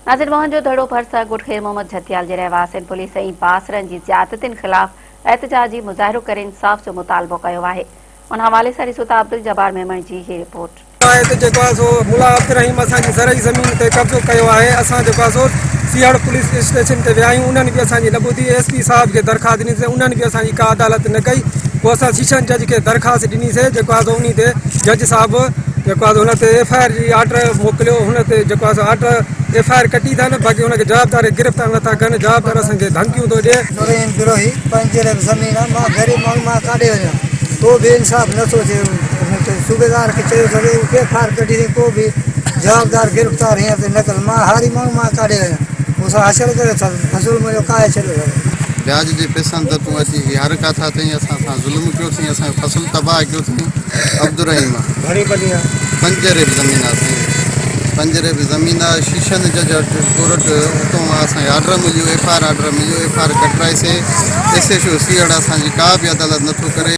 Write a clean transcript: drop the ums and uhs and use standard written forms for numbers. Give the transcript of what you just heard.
नाज़िर मोहन जो धड़ो भरसा गुटखेर मोहम्मद झतियाल जे रहवासियुनि पुलिस ऐं बासरनि जी ज़्यादतियुनि ख़िलाफ़ एहतजाजी मुज़ाहिरो करे इंसाफ़ जो मुतालबो कयो आहे। उन हवाले सां ॾिसो था अब्दुल जब्बार मेमण जी ही रिपोर्ट। मुला अब्दुर्रहीम असांजी ज़रई ज़मीन ते कब्ज़ो कयो आहे। असां सियाड़ पुलिस स्टेशन ते विया आहियूं, उन्हनि बि असांजी न ॿुधी। एसपी साहब खे दरख़्वास्त ॾिनीसीं, उन्हनि बि असांजी का अदालत न कई। पोइ असां सेशन जज खे दरख़्वास्त ॾिनीसीं, उन ते जज साहब हुन ते FIR जी आर्डर मोकिलियो। हुन ते आर्डर FIR कटी अथनि, बाक़ी हुनखे जवाबदार गिरफ़्तार नथा कनि। जवाबदार असांखे धमकियूं थो ॾिए। गिरोही पंहिंजे ज़मीन आहे, मां ग़रीब माण्हू, मां काॾे वञा, को बि इंसाफ़ नथो थिए। सूबेदार खे चयो सभु FIR कढी थी, को बि जवाबदार गिरफ़्तार हीअं ते न कनि। मां हारी माण्हू, मां काॾे वञा, मूंसां हासिल करे था फसूल मुंहिंजो काहे छॾियो। ब्याज जे पैसनि त तूं अची हर का था अथई, असां सां ज़ुल्म कयोसीं, असांजो फसल तबाह कयोसीं। अब्दुर्रहीम पंजरे बि ज़मीन आहे साईं, पंजरे बि ज़मीन आहे। शीशन जज कोर्ट उतां असांखे आर्डर मिलियो, FIR आर्डर मिलियो, FIR कटराईसीं। SHO सियाड़ असांजी का बि अदालत नथो करे।